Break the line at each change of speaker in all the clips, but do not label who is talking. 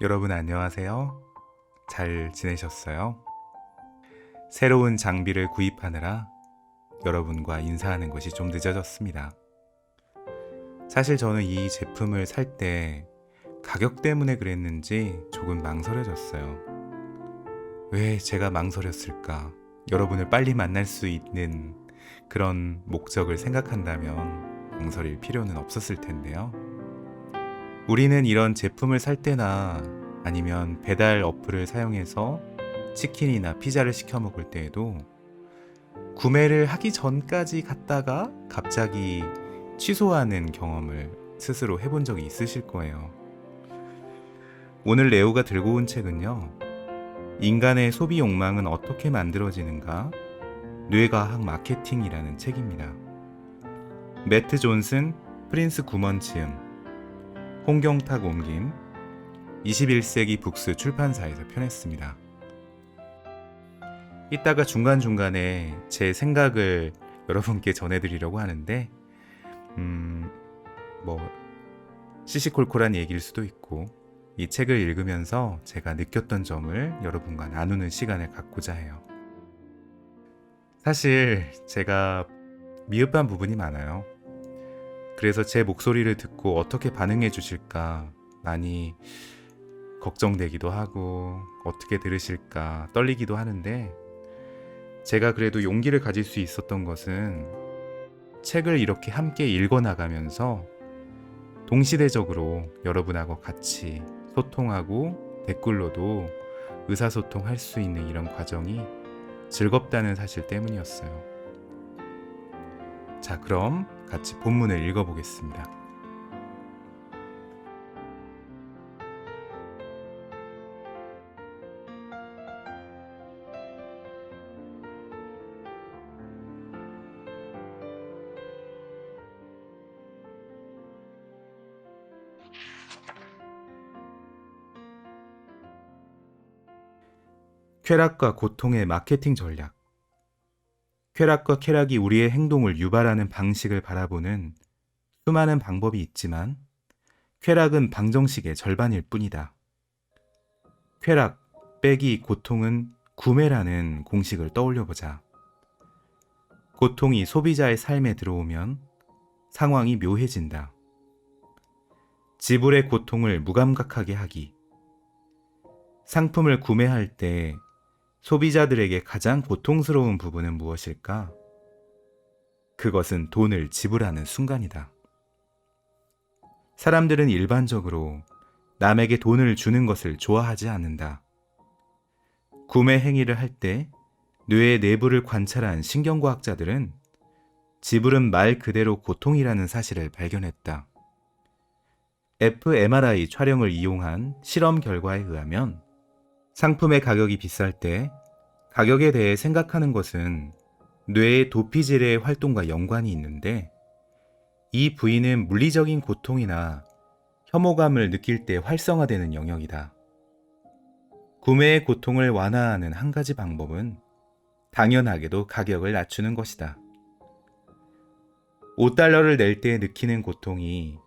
여러분 안녕하세요. 잘 지내셨어요? 새로운 장비를 구입하느라 여러분과 인사하는 것이 좀 늦어졌습니다. 사실 저는 이 제품을 살 때 가격 때문에 그랬는지 조금 망설여졌어요. 왜 제가 망설였을까? 여러분을 빨리 만날 수 있는 그런 목적을 생각한다면 망설일 필요는 없었을 텐데요. 우리는 이런 제품을 살 때나 아니면 배달 어플을 사용해서 치킨이나 피자를 시켜 먹을 때에도 구매를 하기 전까지 갔다가 갑자기 취소하는 경험을 스스로 해본 적이 있으실 거예요. 오늘 레오가 들고 온 책은요, 인간의 소비 욕망은 어떻게 만들어지는가? 뇌과학 마케팅이라는 책입니다. 매트 존슨, 프린스 구먼 지음, 홍경탁 옮김, 21세기 북스 출판사에서 펴냈습니다. 이따가 중간중간에 제 생각을 여러분께 전해드리려고 하는데 시시콜콜한 얘기일 수도 있고 이 책을 읽으면서 제가 느꼈던 점을 여러분과 나누는 시간을 갖고자 해요. 사실 제가 미흡한 부분이 많아요. 그래서 제 목소리를 듣고 어떻게 반응해 주실까 많이 걱정되기도 하고 어떻게 들으실까 떨리기도 하는데, 제가 그래도 용기를 가질 수 있었던 것은 책을 이렇게 함께 읽어나가면서 동시대적으로 여러분하고 같이 소통하고 댓글로도 의사소통할 수 있는 이런 과정이 즐겁다는 사실 때문이었어요. 자, 그럼 같이 본문을 읽어보겠습니다. 쾌락과 고통의 마케팅 전략. 쾌락과 쾌락이 우리의 행동을 유발하는 방식을 바라보는 수많은 방법이 있지만 쾌락은 방정식의 절반일 뿐이다. 쾌락 빼기 고통은 구매라는 공식을 떠올려보자. 고통이 소비자의 삶에 들어오면 상황이 묘해진다. 지불의 고통을 무감각하게 하기. 상품을 구매할 때 소비자들에게 가장 고통스러운 부분은 무엇일까? 그것은 돈을 지불하는 순간이다. 사람들은 일반적으로 남에게 돈을 주는 것을 좋아하지 않는다. 구매 행위를 할 때 뇌의 내부를 관찰한 신경과학자들은 지불은 말 그대로 고통이라는 사실을 발견했다. fMRI 촬영을 이용한 실험 결과에 의하면 상품의 가격이 비쌀 때 가격에 대해 생각하는 것은 뇌의 도피질의 활동과 연관이 있는데, 이 부위는 물리적인 고통이나 혐오감을 느낄 때 활성화되는 영역이다. 구매의 고통을 완화하는 한 가지 방법은 당연하게도 가격을 낮추는 것이다. $5를 낼 때 느끼는 고통이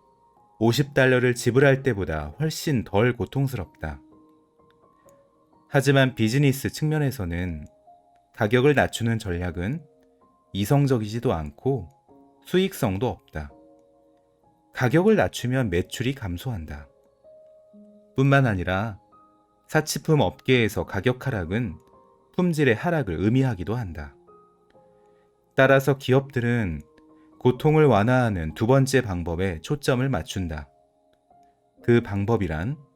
$50를 지불할 때보다 훨씬 덜 고통스럽다. 하지만 비즈니스 측면에서는 가격을 낮추는 전략은 이성적이지도 않고 수익성도 없다. 가격을 낮추면 매출이 감소한다. 뿐만 아니라 사치품 업계에서 가격 하락은 품질의 하락을 의미하기도 한다. 따라서 기업들은 고통을 완화하는 두 번째 방법에 초점을 맞춘다. 그 방법이란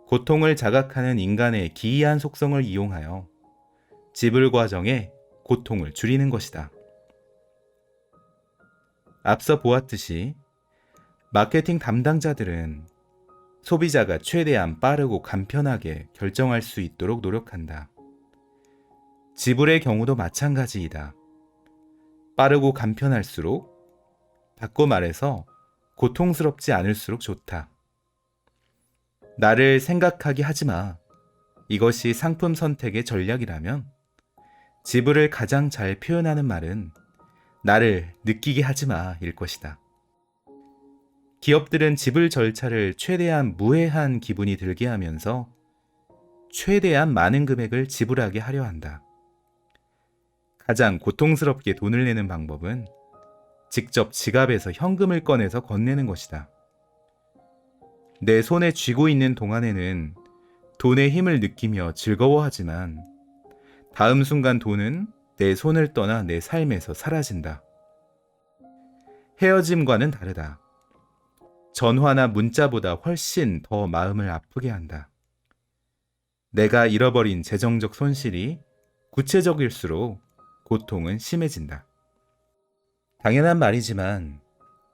고통을 자각하는 인간의 기이한 속성을 이용하여 지불 과정에 고통을 줄이는 것이다. 앞서 보았듯이 마케팅 담당자들은 소비자가 최대한 빠르고 간편하게 결정할 수 있도록 노력한다. 지불의 경우도 마찬가지이다. 빠르고 간편할수록, 바꿔 말해서 고통스럽지 않을수록 좋다. 나를 생각하게 하지 마. 이것이 상품 선택의 전략이라면 지불을 가장 잘 표현하는 말은 나를 느끼게 하지 마일 것이다. 기업들은 지불 절차를 최대한 무해한 기분이 들게 하면서 최대한 많은 금액을 지불하게 하려 한다. 가장 고통스럽게 돈을 내는 방법은 직접 지갑에서 현금을 꺼내서 건네는 것이다. 내 손에 쥐고 있는 동안에는 돈의 힘을 느끼며 즐거워하지만 다음 순간 돈은 내 손을 떠나 내 삶에서 사라진다. 헤어짐과는 다르다. 전화나 문자보다 훨씬 더 마음을 아프게 한다. 내가 잃어버린 재정적 손실이 구체적일수록 고통은 심해진다. 당연한 말이지만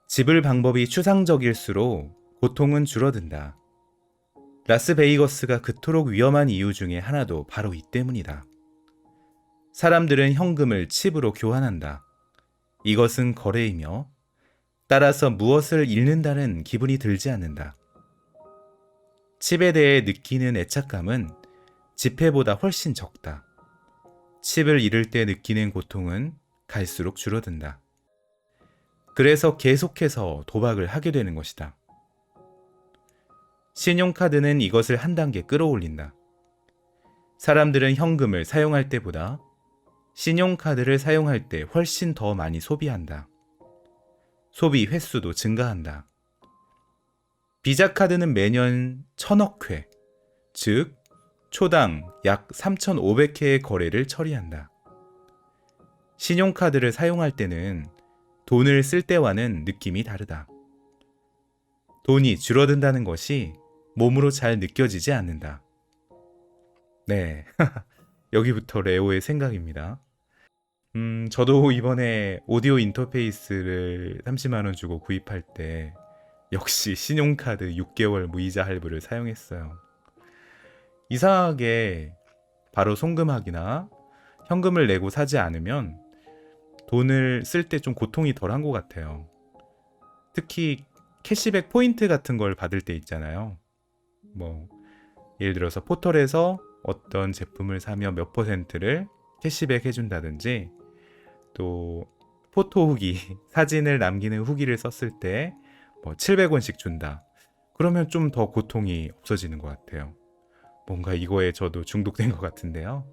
지불 방법이 추상적일수록 고통은 줄어든다. 라스베이거스가 그토록 위험한 이유 중에 하나도 바로 이 때문이다. 사람들은 현금을 칩으로 교환한다. 이것은 거래이며 따라서 무엇을 잃는다는 기분이 들지 않는다. 칩에 대해 느끼는 애착감은 지폐보다 훨씬 적다. 칩을 잃을 때 느끼는 고통은 갈수록 줄어든다. 그래서 계속해서 도박을 하게 되는 것이다. 신용카드는 이것을 한 단계 끌어올린다. 사람들은 현금을 사용할 때보다 신용카드를 사용할 때 훨씬 더 많이 소비한다. 소비 횟수도 증가한다. 비자카드는 매년 1000억 회, 즉 초당 약 3,500회의 거래를 처리한다. 신용카드를 사용할 때는 돈을 쓸 때와는 느낌이 다르다. 돈이 줄어든다는 것이 몸으로 잘 느껴지지 않는다. 네, 여기부터 레오의 생각입니다. 저도 이번에 오디오 인터페이스를 30만 원 주고 구입할 때 역시 신용카드 6개월 무이자 할부를 사용했어요. 이상하게 바로 송금하기나 현금을 내고 사지 않으면 돈을 쓸 때 좀 고통이 덜한 것 같아요. 특히 캐시백 포인트 같은 걸 받을 때 있잖아요. 예를 들어서 포털에서 어떤 제품을 사면 몇 퍼센트를 캐시백 해준다든지, 또 포토 후기, 사진을 남기는 후기를 썼을 때 700원씩 준다. 그러면 좀 더 고통이 없어지는 것 같아요. 뭔가 이거에 저도 중독된 것 같은데요.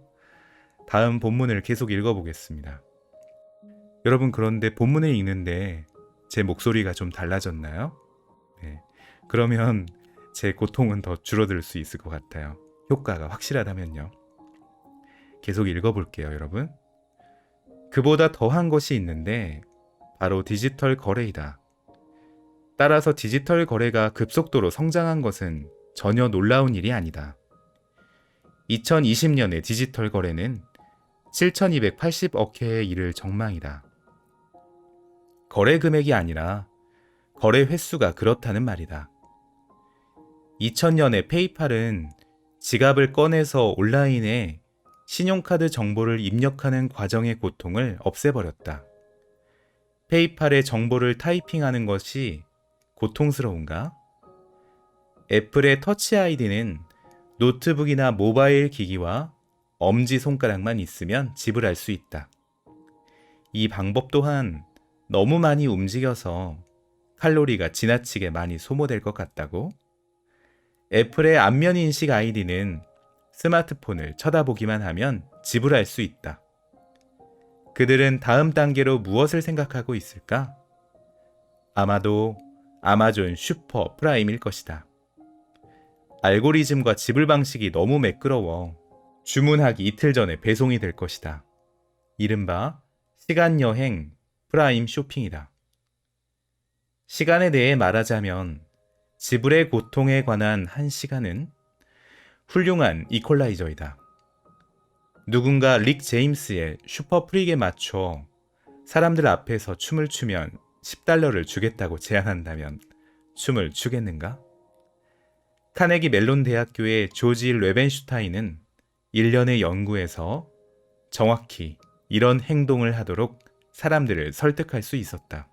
다음 본문을 계속 읽어보겠습니다. 여러분, 그런데 본문을 읽는데 제 목소리가 좀 달라졌나요? 네. 그러면 제 고통은 더 줄어들 수 있을 것 같아요. 효과가 확실하다면요. 계속 읽어볼게요, 여러분. 그보다 더한 것이 있는데 바로 디지털 거래이다. 따라서 디지털 거래가 급속도로 성장한 것은 전혀 놀라운 일이 아니다. 2020년의 디지털 거래는 7,280억 회에 이를 전망이다. 거래 금액이 아니라 거래 횟수가 그렇다는 말이다. 2000년에 페이팔은 지갑을 꺼내서 온라인에 신용카드 정보를 입력하는 과정의 고통을 없애버렸다. 페이팔의 정보를 타이핑하는 것이 고통스러운가? 애플의 터치 아이디는 노트북이나 모바일 기기와 엄지손가락만 있으면 지불할 수 있다. 이 방법 또한 너무 많이 움직여서 칼로리가 지나치게 많이 소모될 것 같다고? 애플의 안면 인식 아이디는 스마트폰을 쳐다보기만 하면 지불할 수 있다. 그들은 다음 단계로 무엇을 생각하고 있을까? 아마도 아마존 슈퍼 프라임일 것이다. 알고리즘과 지불 방식이 너무 매끄러워 주문하기 이틀 전에 배송이 될 것이다. 이른바 시간여행 프라임 쇼핑이다. 시간에 대해 말하자면 지불의 고통에 관한 한 시간은 훌륭한 이퀄라이저이다. 누군가 릭 제임스의 슈퍼 프릭에 맞춰 사람들 앞에서 춤을 추면 $10를 주겠다고 제안한다면 춤을 추겠는가? 카네기 멜론 대학교의 조지 레벤슈타인은 1년의 연구에서 정확히 이런 행동을 하도록 사람들을 설득할 수 있었다.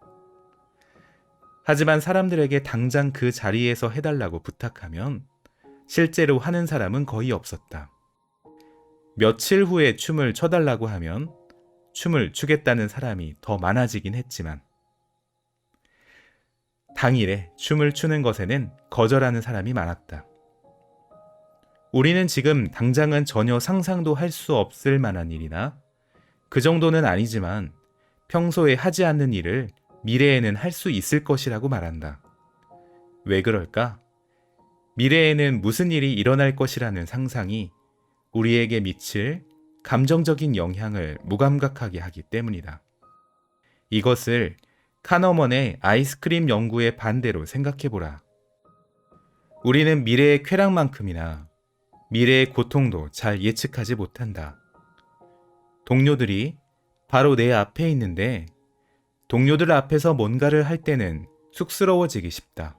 하지만 사람들에게 당장 그 자리에서 해달라고 부탁하면 실제로 하는 사람은 거의 없었다. 며칠 후에 춤을 춰달라고 하면 춤을 추겠다는 사람이 더 많아지긴 했지만 당일에 춤을 추는 것에는 거절하는 사람이 많았다. 우리는 지금 당장은 전혀 상상도 할 수 없을 만한 일이나 그 정도는 아니지만 평소에 하지 않는 일을 미래에는 할 수 있을 것이라고 말한다. 왜 그럴까? 미래에는 무슨 일이 일어날 것이라는 상상이 우리에게 미칠 감정적인 영향을 무감각하게 하기 때문이다. 이것을 카너먼의 아이스크림 연구의 반대로 생각해보라. 우리는 미래의 쾌락만큼이나 미래의 고통도 잘 예측하지 못한다. 동료들이 바로 내 앞에 있는데 동료들 앞에서 뭔가를 할 때는 쑥스러워지기 쉽다.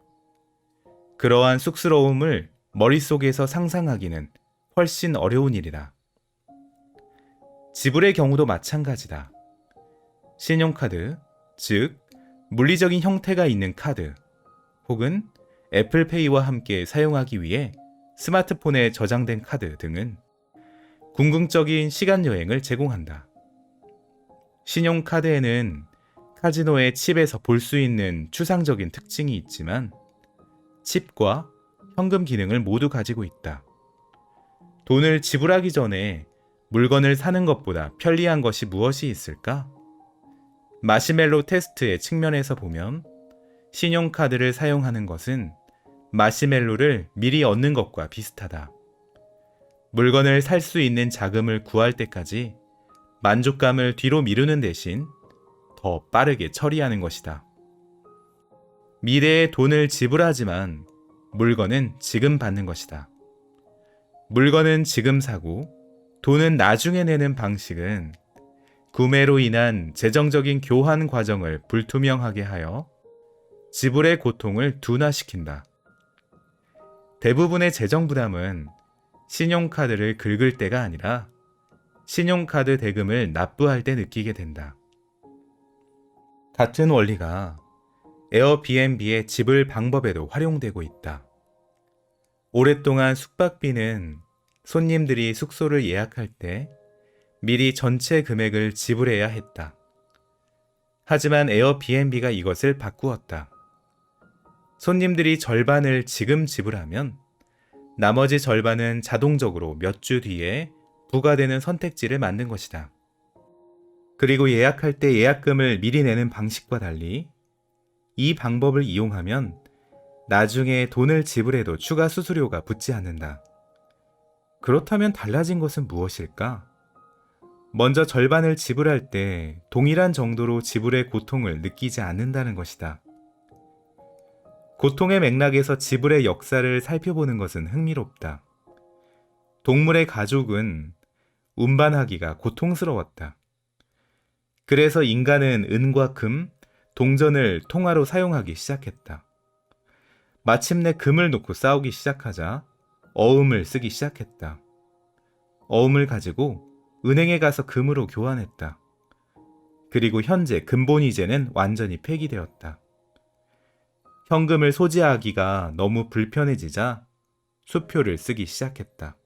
그러한 쑥스러움을 머릿속에서 상상하기는 훨씬 어려운 일이다. 지불의 경우도 마찬가지다. 신용카드, 즉 물리적인 형태가 있는 카드 혹은 애플페이와 함께 사용하기 위해 스마트폰에 저장된 카드 등은 궁극적인 시간 여행을 제공한다. 신용카드에는 카지노의 칩에서 볼 수 있는 추상적인 특징이 있지만 칩과 현금 기능을 모두 가지고 있다. 돈을 지불하기 전에 물건을 사는 것보다 편리한 것이 무엇이 있을까? 마시멜로 테스트의 측면에서 보면 신용카드를 사용하는 것은 마시멜로를 미리 얻는 것과 비슷하다. 물건을 살 수 있는 자금을 구할 때까지 만족감을 뒤로 미루는 대신 더 빠르게 처리하는 것이다. 미래에 돈을 지불하지만 물건은 지금 받는 것이다. 물건은 지금 사고 돈은 나중에 내는 방식은 구매로 인한 재정적인 교환 과정을 불투명하게 하여 지불의 고통을 둔화시킨다. 대부분의 재정 부담은 신용카드를 긁을 때가 아니라 신용카드 대금을 납부할 때 느끼게 된다. 같은 원리가 에어비앤비의 지불 방법에도 활용되고 있다. 오랫동안 숙박비는 손님들이 숙소를 예약할 때 미리 전체 금액을 지불해야 했다. 하지만 에어비앤비가 이것을 바꾸었다. 손님들이 절반을 지금 지불하면 나머지 절반은 자동적으로 몇 주 뒤에 부과되는 선택지를 만든 것이다. 그리고 예약할 때 예약금을 미리 내는 방식과 달리 이 방법을 이용하면 나중에 돈을 지불해도 추가 수수료가 붙지 않는다. 그렇다면 달라진 것은 무엇일까? 먼저 절반을 지불할 때 동일한 정도로 지불의 고통을 느끼지 않는다는 것이다. 고통의 맥락에서 지불의 역사를 살펴보는 것은 흥미롭다. 동물의 가족은 운반하기가 고통스러웠다. 그래서 인간은 은과 금, 동전을 통화로 사용하기 시작했다. 마침내 금을 놓고 싸우기 시작하자 어음을 쓰기 시작했다. 어음을 가지고 은행에 가서 금으로 교환했다. 그리고 현재 금본위제는 완전히 폐기되었다. 현금을 소지하기가 너무 불편해지자 수표를 쓰기 시작했다.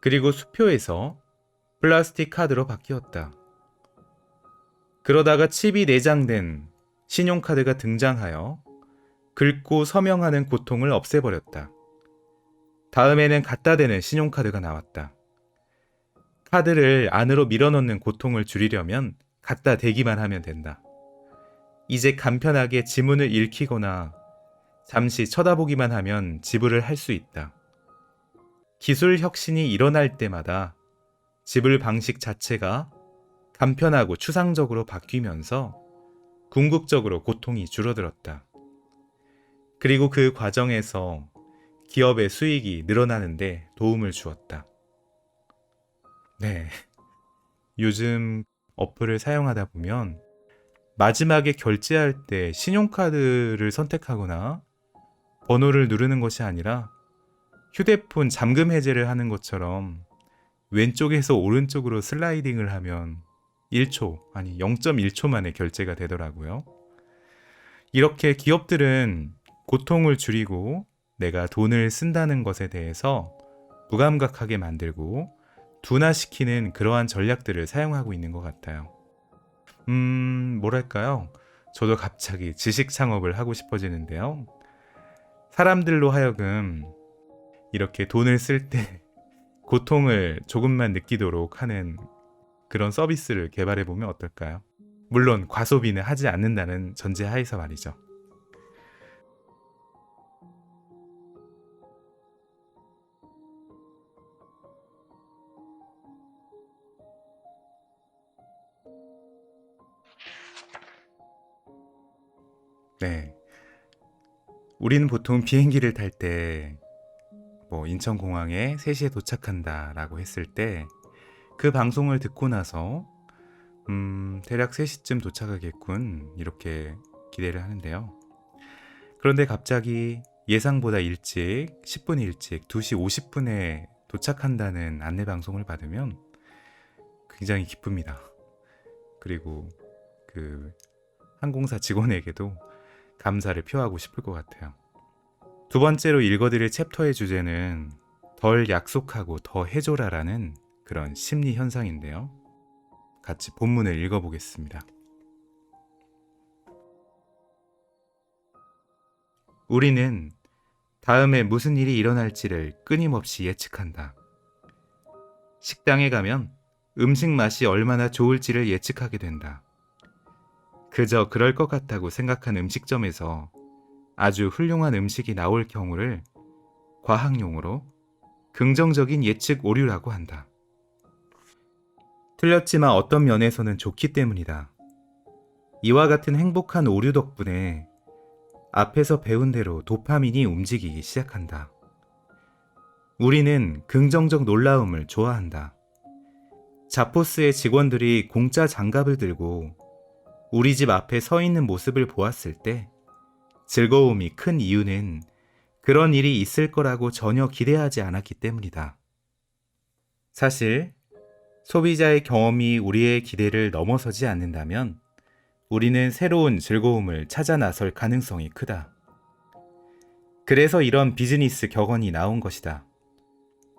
그리고 수표에서 플라스틱 카드로 바뀌었다. 그러다가 칩이 내장된 신용카드가 등장하여 긁고 서명하는 고통을 없애버렸다. 다음에는 갖다 대는 신용카드가 나왔다. 카드를 안으로 밀어넣는 고통을 줄이려면 갖다 대기만 하면 된다. 이제 간편하게 지문을 읽히거나 잠시 쳐다보기만 하면 지불을 할 수 있다. 기술 혁신이 일어날 때마다 지불 방식 자체가 간편하고 추상적으로 바뀌면서 궁극적으로 고통이 줄어들었다. 그리고 그 과정에서 기업의 수익이 늘어나는데 도움을 주었다. 네. 요즘 어플을 사용하다 보면 마지막에 결제할 때 신용카드를 선택하거나 번호를 누르는 것이 아니라 휴대폰 잠금 해제를 하는 것처럼 왼쪽에서 오른쪽으로 슬라이딩을 하면 1초, 아니 0.1초 만에 결제가 되더라고요. 이렇게 기업들은 고통을 줄이고 내가 돈을 쓴다는 것에 대해서 무감각하게 만들고 둔화시키는 그러한 전략들을 사용하고 있는 것 같아요. 뭐랄까요? 저도 갑자기 지식 창업을 하고 싶어지는데요. 사람들로 하여금 이렇게 돈을 쓸 때 고통을 조금만 느끼도록 하는 그런 서비스를 개발해 보면 어떨까요? 물론 과소비는 하지 않는다는 전제하에서 말이죠. 네. 우리는 보통 비행기를 탈 때 인천공항에 3시에 도착한다라고 했을 때 그 방송을 듣고 나서 대략 3시쯤 도착하겠군 이렇게 기대를 하는데요. 그런데 갑자기 예상보다 일찍 10분 일찍 2시 50분에 도착한다는 안내 방송을 받으면 굉장히 기쁩니다. 그리고 그 항공사 직원에게도 감사를 표하고 싶을 것 같아요. 두 번째로 읽어드릴 챕터의 주제는 덜 약속하고 더 해줘라라는 그런 심리 현상인데요. 같이 본문을 읽어보겠습니다. 우리는 다음에 무슨 일이 일어날지를 끊임없이 예측한다. 식당에 가면 음식 맛이 얼마나 좋을지를 예측하게 된다. 그저 그럴 것 같다고 생각한 음식점에서 아주 훌륭한 음식이 나올 경우를 과학용어로 긍정적인 예측 오류라고 한다. 틀렸지만 어떤 면에서는 좋기 때문이다. 이와 같은 행복한 오류 덕분에 앞에서 배운 대로 도파민이 움직이기 시작한다. 우리는 긍정적 놀라움을 좋아한다. 자포스의 직원들이 공짜 장갑을 들고 우리 집 앞에 서 있는 모습을 보았을 때 즐거움이 큰 이유는 그런 일이 있을 거라고 전혀 기대하지 않았기 때문이다. 사실 소비자의 경험이 우리의 기대를 넘어서지 않는다면 우리는 새로운 즐거움을 찾아 나설 가능성이 크다. 그래서 이런 비즈니스 격언이 나온 것이다.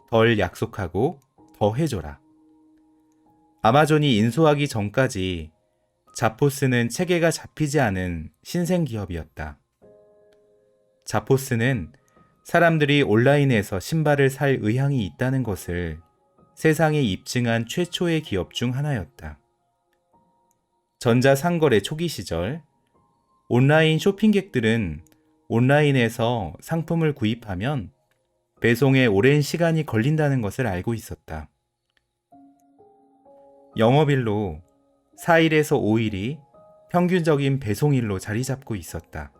덜 약속하고 더 해줘라. 아마존이 인수하기 전까지 자포스는 체계가 잡히지 않은 신생기업이었다. 자포스는 사람들이 온라인에서 신발을 살 의향이 있다는 것을 세상에 입증한 최초의 기업 중 하나였다. 전자상거래 초기 시절, 온라인 쇼핑객들은 온라인에서 상품을 구입하면 배송에 오랜 시간이 걸린다는 것을 알고 있었다. 영업일로 4일에서 5일이 평균적인 배송일로 자리 잡고 있었다.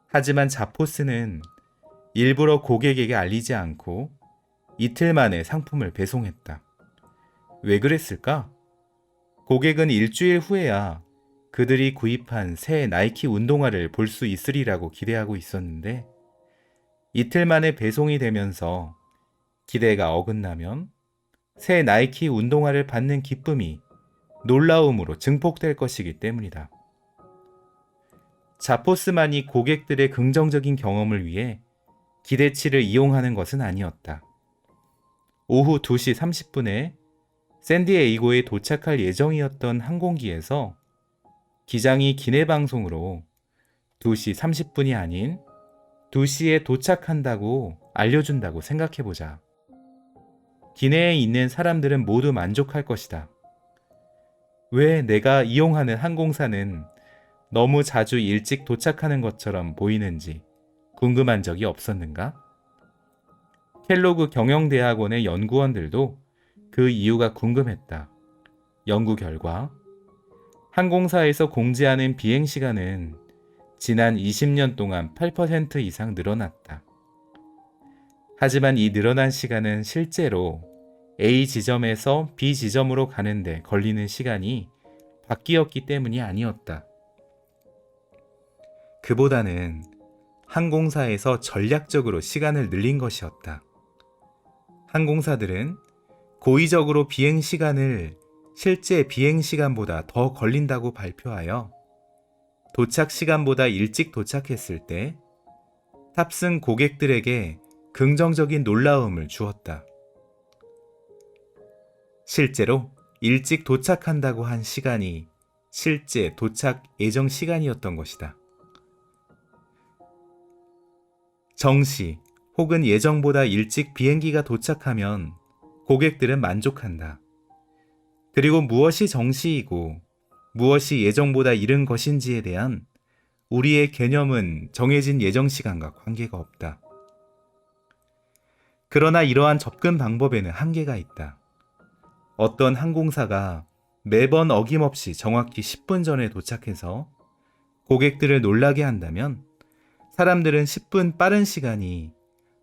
하지만 자포스는 일부러 고객에게 알리지 않고 이틀 만에 상품을 배송했다. 왜 그랬을까? 고객은 일주일 후에야 그들이 구입한 새 나이키 운동화를 볼 수 있으리라고 기대하고 있었는데 이틀 만에 배송이 되면서 기대가 어긋나면 새 나이키 운동화를 받는 기쁨이 놀라움으로 증폭될 것이기 때문이다. 자포스만이 고객들의 긍정적인 경험을 위해 기대치를 이용하는 것은 아니었다. 오후 2시 30분에 샌디에이고에 도착할 예정이었던 항공기에서 기장이 기내 방송으로 2시 30분이 아닌 2시에 도착한다고 알려준다고 생각해보자. 기내에 있는 사람들은 모두 만족할 것이다. 왜 내가 이용하는 항공사는 너무 자주 일찍 도착하는 것처럼 보이는지 궁금한 적이 없었는가? 켈로그 경영대학원의 연구원들도 그 이유가 궁금했다. 연구 결과 항공사에서 공지하는 비행시간은 지난 20년 동안 8% 이상 늘어났다. 하지만 이 늘어난 시간은 실제로 A 지점에서 B 지점으로 가는데 걸리는 시간이 바뀌었기 때문이 아니었다. 그보다는 항공사에서 전략적으로 시간을 늘린 것이었다. 항공사들은 고의적으로 비행 시간을 실제 비행 시간보다 더 걸린다고 발표하여 도착 시간보다 일찍 도착했을 때 탑승 고객들에게 긍정적인 놀라움을 주었다. 실제로 일찍 도착한다고 한 시간이 실제 도착 예정 시간이었던 것이다. 정시 혹은 예정보다 일찍 비행기가 도착하면 고객들은 만족한다. 그리고 무엇이 정시이고 무엇이 예정보다 이른 것인지에 대한 우리의 개념은 정해진 예정 시간과 관계가 없다. 그러나 이러한 접근 방법에는 한계가 있다. 어떤 항공사가 매번 어김없이 정확히 10분 전에 도착해서 고객들을 놀라게 한다면 사람들은 10분 빠른 시간이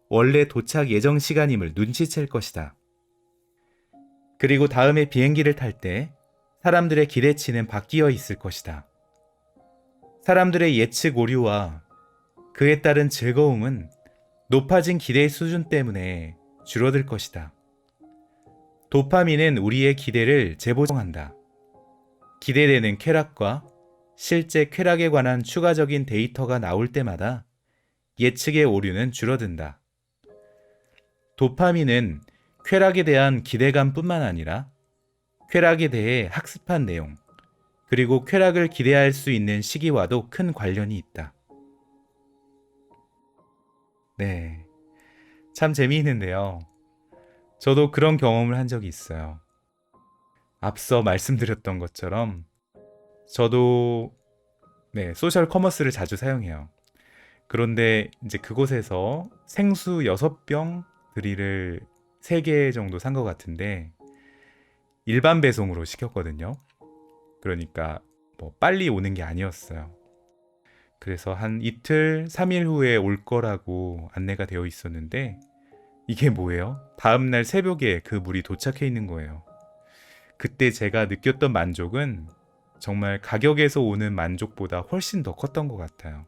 원래 도착 예정 시간임을 눈치챌 것이다. 그리고 다음에 비행기를 탈 때 사람들의 기대치는 바뀌어 있을 것이다. 사람들의 예측 오류와 그에 따른 즐거움은 높아진 기대 수준 때문에 줄어들 것이다. 도파민은 우리의 기대를 재보정한다. 기대되는 쾌락과 실제 쾌락에 관한 추가적인 데이터가 나올 때마다 예측의 오류는 줄어든다. 도파민은 쾌락에 대한 기대감뿐만 아니라 쾌락에 대해 학습한 내용, 그리고 쾌락을 기대할 수 있는 시기와도 큰 관련이 있다. 네, 참 재미있는데요. 저도 그런 경험을 한 적이 있어요. 앞서 말씀드렸던 것처럼 저도 소셜 커머스를 자주 사용해요. 그런데 이제 그곳에서 생수 6병 드릴을 3개 정도 산 것 같은데 일반 배송으로 시켰거든요. 그러니까 빨리 오는 게 아니었어요. 그래서 한 이틀, 3일 후에 올 거라고 안내가 되어 있었는데 이게 뭐예요? 다음날 새벽에 그 물이 도착해 있는 거예요. 그때 제가 느꼈던 만족은 정말 가격에서 오는 만족보다 훨씬 더 컸던 것 같아요.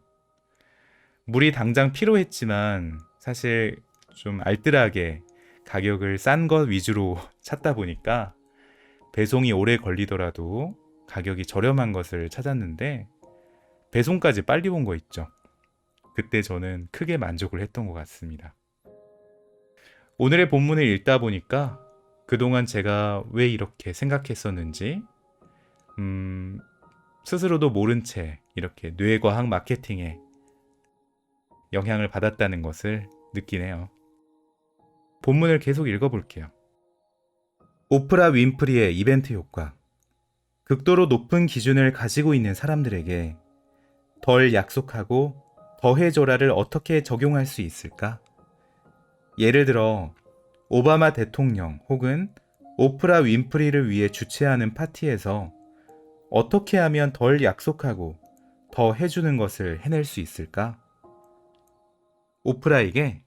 물이 당장 필요했지만 사실 좀 알뜰하게 가격을 싼 것 위주로 찾다 보니까 배송이 오래 걸리더라도 가격이 저렴한 것을 찾았는데 배송까지 빨리 온 거 있죠. 그때 저는 크게 만족을 했던 것 같습니다. 오늘의 본문을 읽다 보니까 그동안 제가 왜 이렇게 생각했었는지 스스로도 모른 채 이렇게 뇌과학 마케팅에 영향을 받았다는 것을 느끼네요. 본문을 계속 읽어볼게요. 오프라 윈프리의 이벤트 효과. 극도로 높은 기준을 가지고 있는 사람들에게 덜 약속하고 더 해줘라를 어떻게 적용할 수 있을까? 예를 들어 오바마 대통령 혹은 오프라 윈프리를 위해 주최하는 파티에서 어떻게 하면 덜 약속하고 더 해주는 것을 해낼 수 있을까? 오프라에게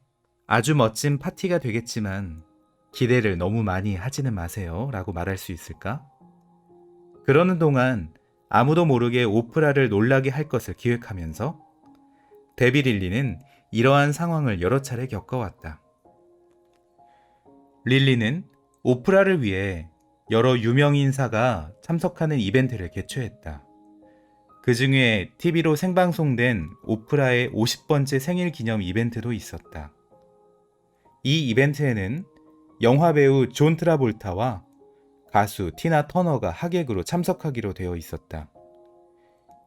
아주 멋진 파티가 되겠지만 기대를 너무 많이 하지는 마세요 라고 말할 수 있을까? 그러는 동안 아무도 모르게 오프라를 놀라게 할 것을 기획하면서 데비 릴리는 이러한 상황을 여러 차례 겪어왔다. 릴리는 오프라를 위해 여러 유명 인사가 참석하는 이벤트를 개최했다. 그 중에 TV로 생방송된 오프라의 50번째 생일 기념 이벤트도 있었다. 이 이벤트에는 영화배우 존 트라볼타와 가수 티나 터너가 하객으로 참석하기로 되어 있었다.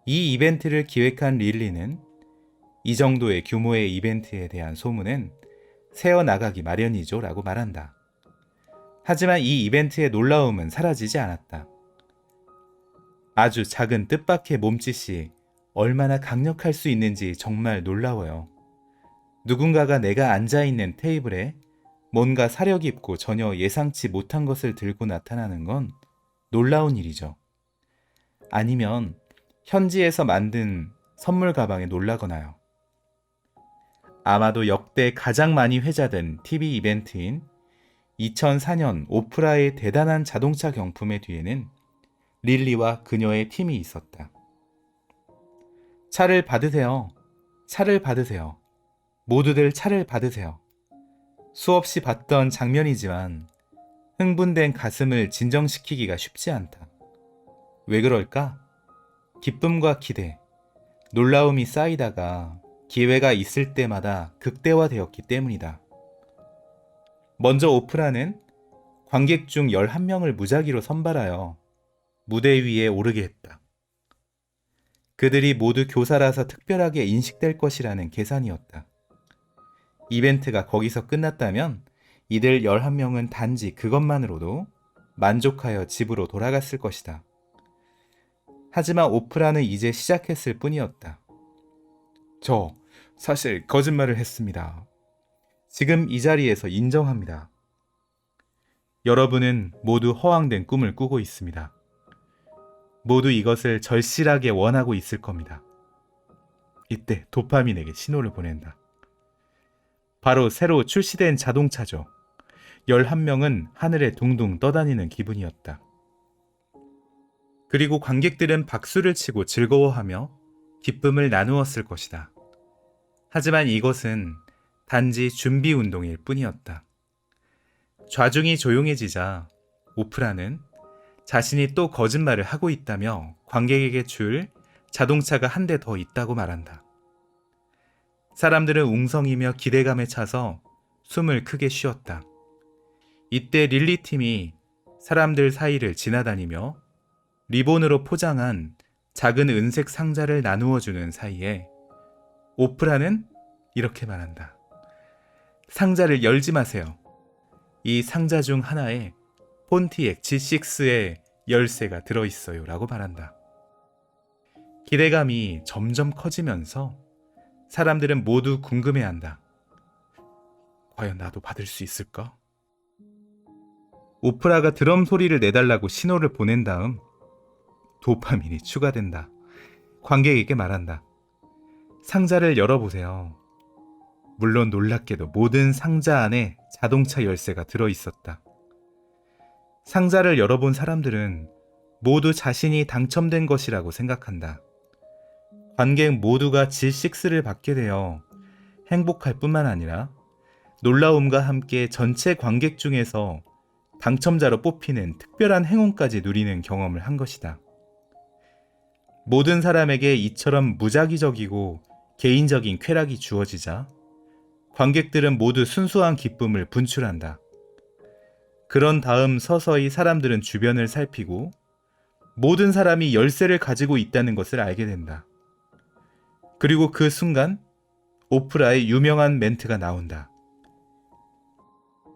이 이벤트를 기획한 릴리는 이 정도의 규모의 이벤트에 대한 소문은 새어나가기 마련이죠 라고 말한다. 하지만 이 이벤트의 놀라움은 사라지지 않았다. 아주 작은 뜻밖의 몸짓이 얼마나 강력할 수 있는지 정말 놀라워요. 누군가가 내가 앉아있는 테이블에 뭔가 사려 깊고 전혀 예상치 못한 것을 들고 나타나는 건 놀라운 일이죠. 아니면 현지에서 만든 선물 가방에 놀라거나요. 아마도 역대 가장 많이 회자된 TV 이벤트인 2004년 오프라의 대단한 자동차 경품의 뒤에는 릴리와 그녀의 팀이 있었다. 차를 받으세요. 차를 받으세요. 모두들 차를 받으세요. 수없이 봤던 장면이지만 흥분된 가슴을 진정시키기가 쉽지 않다. 왜 그럴까? 기쁨과 기대, 놀라움이 쌓이다가 기회가 있을 때마다 극대화되었기 때문이다. 먼저 오프라는 관객 중 11명을 무작위로 선발하여 무대 위에 오르게 했다. 그들이 모두 교사라서 특별하게 인식될 것이라는 계산이었다. 이벤트가 거기서 끝났다면 이들 11명은 단지 그것만으로도 만족하여 집으로 돌아갔을 것이다. 하지만 오프라는 이제 시작했을 뿐이었다. 저 사실 거짓말을 했습니다. 지금 이 자리에서 인정합니다. 여러분은 모두 허황된 꿈을 꾸고 있습니다. 모두 이것을 절실하게 원하고 있을 겁니다. 이때 도파민에게 신호를 보낸다. 바로 새로 출시된 자동차죠. 11명은 하늘에 둥둥 떠다니는 기분이었다. 그리고 관객들은 박수를 치고 즐거워하며 기쁨을 나누었을 것이다. 하지만 이것은 단지 준비 운동일 뿐이었다. 좌중이 조용해지자 오프라는 자신이 또 거짓말을 하고 있다며 관객에게 줄 자동차가 한 대 더 있다고 말한다. 사람들은 웅성이며 기대감에 차서 숨을 크게 쉬었다. 이때 릴리 팀이 사람들 사이를 지나다니며 리본으로 포장한 작은 은색 상자를 나누어주는 사이에 오프라는 이렇게 말한다. 상자를 열지 마세요. 이 상자 중 하나에 폰티액 G6의 열쇠가 들어있어요 라고 말한다. 기대감이 점점 커지면서 사람들은 모두 궁금해한다. 과연 나도 받을 수 있을까? 오프라가 드럼 소리를 내달라고 신호를 보낸 다음 도파민이 추가된다. 관객에게 말한다. 상자를 열어보세요. 물론 놀랍게도 모든 상자 안에 자동차 열쇠가 들어있었다. 상자를 열어본 사람들은 모두 자신이 당첨된 것이라고 생각한다. 관객 모두가 G6를 받게 되어 행복할 뿐만 아니라 놀라움과 함께 전체 관객 중에서 당첨자로 뽑히는 특별한 행운까지 누리는 경험을 한 것이다. 모든 사람에게 이처럼 무작위적이고 개인적인 쾌락이 주어지자 관객들은 모두 순수한 기쁨을 분출한다. 그런 다음 서서히 사람들은 주변을 살피고 모든 사람이 열쇠를 가지고 있다는 것을 알게 된다. 그리고 그 순간 오프라의 유명한 멘트가 나온다.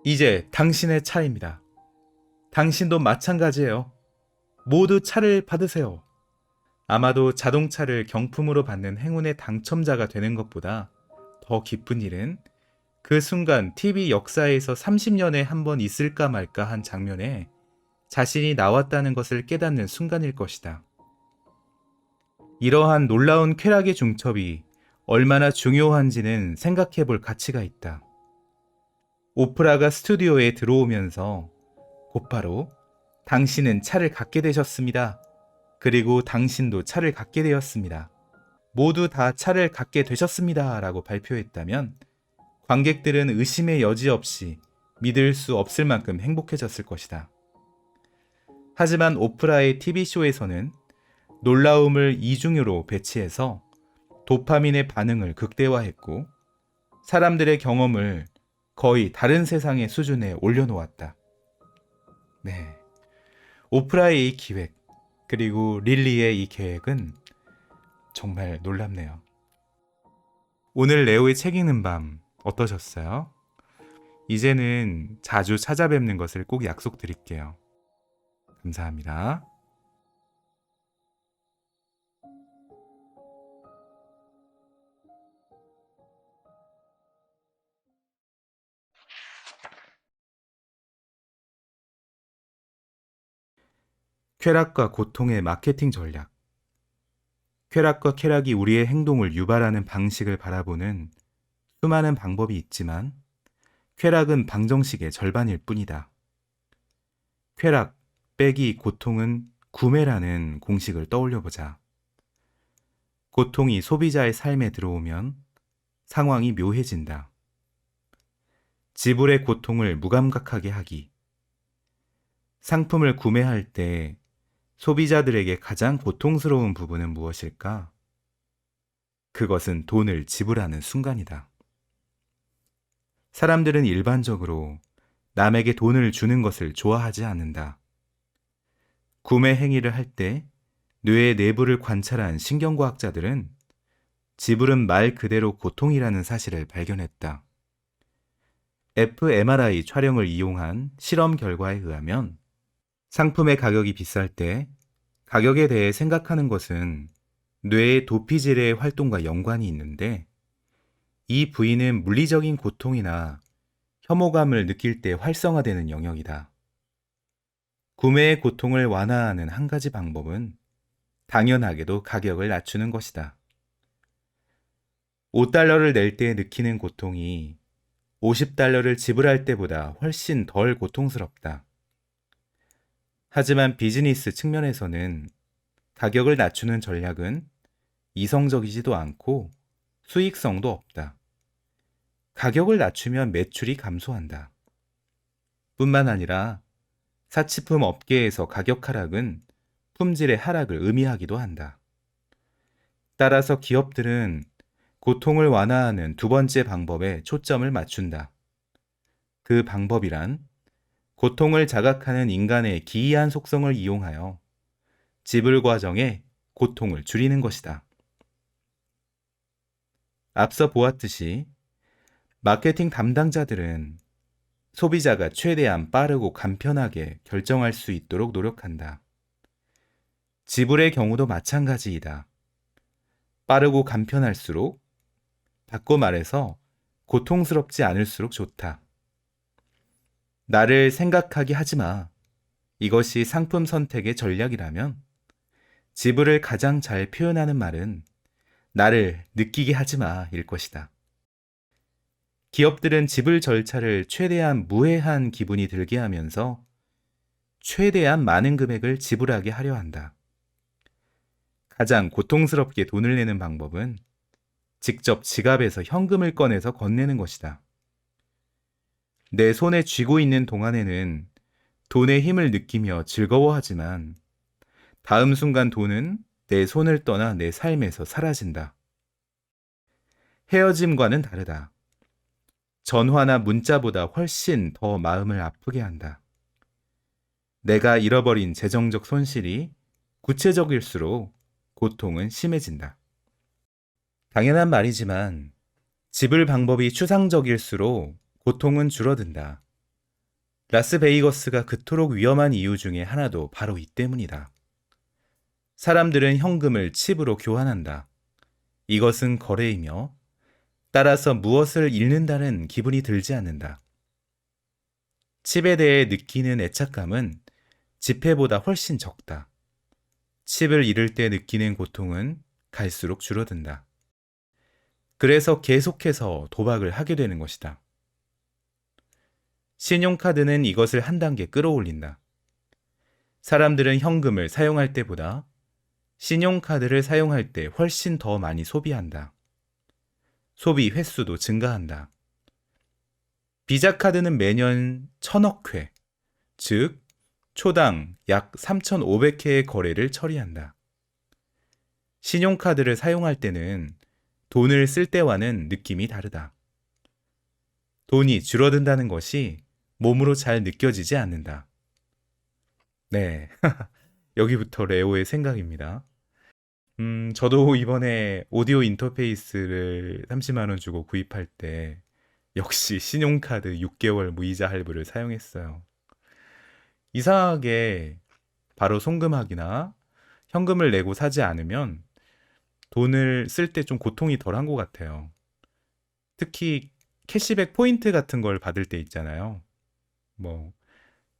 이제 당신의 차례입니다. 당신도 마찬가지예요. 모두 차를 받으세요. 아마도 자동차를 경품으로 받는 행운의 당첨자가 되는 것보다 더 기쁜 일은 그 순간 TV 역사에서 30년에 한 번 있을까 말까 한 장면에 자신이 나왔다는 것을 깨닫는 순간일 것이다. 이러한 놀라운 쾌락의 중첩이 얼마나 중요한지는 생각해 볼 가치가 있다. 오프라가 스튜디오에 들어오면서 곧바로 당신은 차를 갖게 되셨습니다. 그리고 당신도 차를 갖게 되었습니다. 모두 다 차를 갖게 되셨습니다. 라고 발표했다면 관객들은 의심의 여지 없이 믿을 수 없을 만큼 행복해졌을 것이다. 하지만 오프라의 TV쇼에서는 놀라움을 이중으로 배치해서 도파민의 반응을 극대화했고 사람들의 경험을 거의 다른 세상의 수준에 올려놓았다. 네, 오프라의 이 기획 그리고 릴리의 이 계획은 정말 놀랍네요. 오늘 레오의 책 읽는 밤 어떠셨어요? 이제는 자주 찾아뵙는 것을 꼭 약속드릴게요. 감사합니다. 쾌락과 고통의 마케팅 전략. 쾌락과 쾌락이 우리의 행동을 유발하는 방식을 바라보는 수많은 방법이 있지만 쾌락은 방정식의 절반일 뿐이다. 쾌락 빼기 고통은 구매라는 공식을 떠올려보자. 고통이 소비자의 삶에 들어오면 상황이 묘해진다. 지불의 고통을 무감각하게 하기. 상품을 구매할 때 소비자들에게 가장 고통스러운 부분은 무엇일까? 그것은 돈을 지불하는 순간이다. 사람들은 일반적으로 남에게 돈을 주는 것을 좋아하지 않는다. 구매 행위를 할 때 뇌의 내부를 관찰한 신경과학자들은 지불은 말 그대로 고통이라는 사실을 발견했다. fMRI 촬영을 이용한 실험 결과에 의하면 상품의 가격이 비쌀 때 가격에 대해 생각하는 것은 뇌의 도피질의 활동과 연관이 있는데, 이 부위는 물리적인 고통이나 혐오감을 느낄 때 활성화되는 영역이다. 구매의 고통을 완화하는 한 가지 방법은 당연하게도 가격을 낮추는 것이다. $5를 낼 때 느끼는 고통이 $50를 지불할 때보다 훨씬 덜 고통스럽다. 하지만 비즈니스 측면에서는 가격을 낮추는 전략은 이성적이지도 않고 수익성도 없다. 가격을 낮추면 매출이 감소한다. 뿐만 아니라 사치품 업계에서 가격 하락은 품질의 하락을 의미하기도 한다. 따라서 기업들은 고통을 완화하는 두 번째 방법에 초점을 맞춘다. 그 방법이란 고통을 자각하는 인간의 기이한 속성을 이용하여 지불 과정에 고통을 줄이는 것이다. 앞서 보았듯이 마케팅 담당자들은 소비자가 최대한 빠르고 간편하게 결정할 수 있도록 노력한다. 지불의 경우도 마찬가지이다. 빠르고 간편할수록, 바꿔 말해서 고통스럽지 않을수록 좋다. 나를 생각하게 하지 마. 이것이 상품 선택의 전략이라면 지불을 가장 잘 표현하는 말은 나를 느끼게 하지 마일 것이다. 기업들은 지불 절차를 최대한 무해한 기분이 들게 하면서 최대한 많은 금액을 지불하게 하려 한다. 가장 고통스럽게 돈을 내는 방법은 직접 지갑에서 현금을 꺼내서 건네는 것이다. 내 손에 쥐고 있는 동안에는 돈의 힘을 느끼며 즐거워하지만 다음 순간 돈은 내 손을 떠나 내 삶에서 사라진다. 헤어짐과는 다르다. 전화나 문자보다 훨씬 더 마음을 아프게 한다. 내가 잃어버린 재정적 손실이 구체적일수록 고통은 심해진다. 당연한 말이지만 지불 방법이 추상적일수록 고통은 줄어든다. 라스베이거스가 그토록 위험한 이유 중에 하나도 바로 이 때문이다. 사람들은 현금을 칩으로 교환한다. 이것은 거래이며 따라서 무엇을 잃는다는 기분이 들지 않는다. 칩에 대해 느끼는 애착감은 지폐보다 훨씬 적다. 칩을 잃을 때 느끼는 고통은 갈수록 줄어든다. 그래서 계속해서 도박을 하게 되는 것이다. 신용카드는 이것을 한 단계 끌어올린다. 사람들은 현금을 사용할 때보다 신용카드를 사용할 때 훨씬 더 많이 소비한다. 소비 횟수도 증가한다. 비자카드는 매년 1,000억 회, 즉 초당 약 3,500회의 거래를 처리한다. 신용카드를 사용할 때는 돈을 쓸 때와는 느낌이 다르다. 돈이 줄어든다는 것이 몸으로 잘 느껴지지 않는다. 네, 여기부터 레오의 생각입니다. 저도 이번에 오디오 인터페이스를 30만 원 주고 구입할 때 역시 신용카드 6개월 무이자 할부를 사용했어요. 이상하게 바로 송금하기나 현금을 내고 사지 않으면 돈을 쓸 때 좀 고통이 덜한 것 같아요. 특히 캐시백 포인트 같은 걸 받을 때 있잖아요.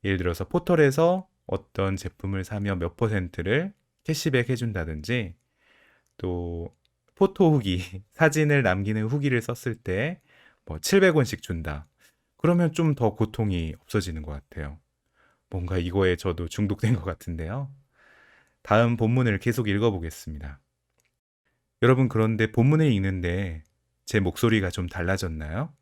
예를 들어서 포털에서 어떤 제품을 사면 몇 %를 캐시백 해준다든지, 또 포토 후기, 사진을 남기는 후기를 썼을 때 700원씩 준다. 그러면 좀 더 고통이 없어지는 것 같아요. 뭔가 이거에 저도 중독된 것 같은데요. 다음 본문을 계속 읽어보겠습니다. 여러분, 그런데 본문을 읽는데 제 목소리가 좀 달라졌나요?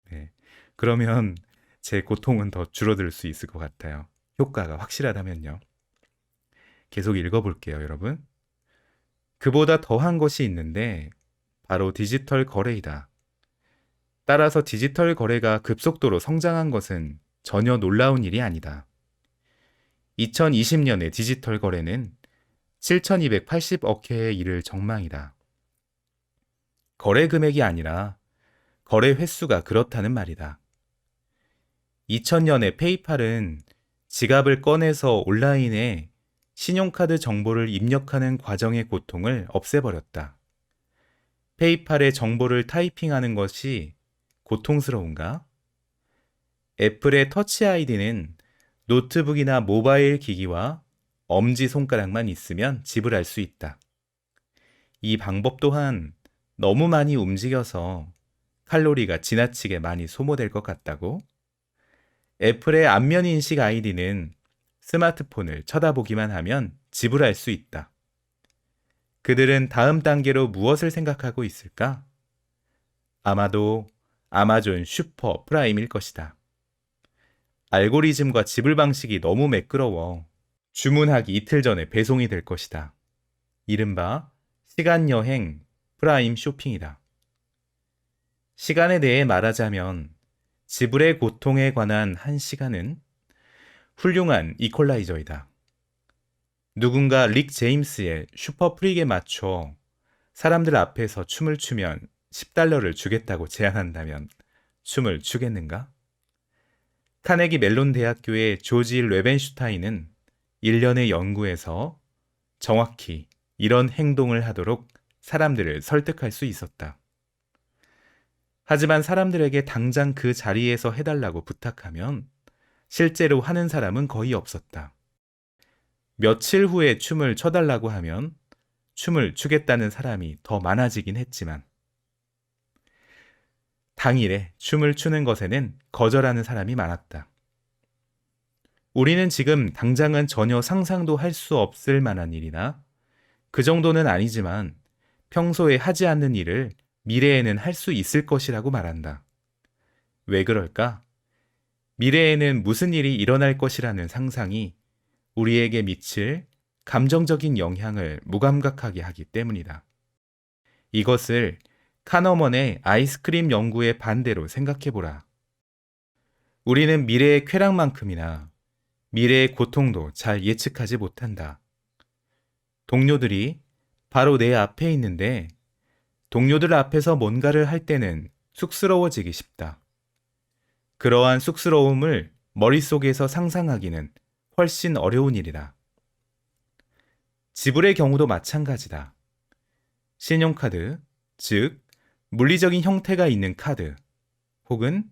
네. 그러면 제 고통은 더 줄어들 수 있을 것 같아요. 효과가 확실하다면요. 계속 읽어볼게요, 여러분. 그보다 더한 것이 있는데 바로 디지털 거래이다. 따라서 디지털 거래가 급속도로 성장한 것은 전혀 놀라운 일이 아니다. 2020년의 디지털 거래는 7,280억 회에 이를 정망이다. 거래 금액이 아니라 거래 횟수가 그렇다는 말이다. 2000년에 페이팔은 지갑을 꺼내서 온라인에 신용카드 정보를 입력하는 과정의 고통을 없애버렸다. 페이팔의 정보를 타이핑하는 것이 고통스러운가? 애플의 터치 아이디는 노트북이나 모바일 기기와 엄지손가락만 있으면 지불할 수 있다. 이 방법 또한 너무 많이 움직여서 칼로리가 지나치게 많이 소모될 것 같다고? 애플의 안면인식 아이디는 스마트폰을 쳐다보기만 하면 지불할 수 있다. 그들은 다음 단계로 무엇을 생각하고 있을까? 아마도 아마존 슈퍼 프라임일 것이다. 알고리즘과 지불 방식이 너무 매끄러워 주문하기 이틀 전에 배송이 될 것이다. 이른바 시간여행 프라임 쇼핑이다. 시간에 대해 말하자면 지불의 고통에 관한 한 시간은 훌륭한 이퀄라이저이다. 누군가 릭 제임스의 슈퍼 프릭에 맞춰 사람들 앞에서 춤을 추면 $10를 주겠다고 제안한다면 춤을 추겠는가? 카네기 멜론 대학교의 조지 레벤슈타인은 1년의 연구에서 정확히 이런 행동을 하도록 사람들을 설득할 수 있었다. 하지만 사람들에게 당장 그 자리에서 해달라고 부탁하면 실제로 하는 사람은 거의 없었다. 며칠 후에 춤을 춰달라고 하면 춤을 추겠다는 사람이 더 많아지긴 했지만 당일에 춤을 추는 것에는 거절하는 사람이 많았다. 우리는 지금 당장은 전혀 상상도 할 수 없을 만한 일이나 그 정도는 아니지만 평소에 하지 않는 일을 미래에는 할 수 있을 것이라고 말한다. 왜 그럴까? 미래에는 무슨 일이 일어날 것이라는 상상이 우리에게 미칠 감정적인 영향을 무감각하게 하기 때문이다. 이것을 카너먼의 아이스크림 연구의 반대로 생각해보라. 우리는 미래의 쾌락만큼이나 미래의 고통도 잘 예측하지 못한다. 동료들이 바로 내 앞에 있는데 동료들 앞에서 뭔가를 할 때는 쑥스러워지기 쉽다. 그러한 쑥스러움을 머릿속에서 상상하기는 훨씬 어려운 일이다. 지불의 경우도 마찬가지다. 신용카드, 즉 물리적인 형태가 있는 카드 혹은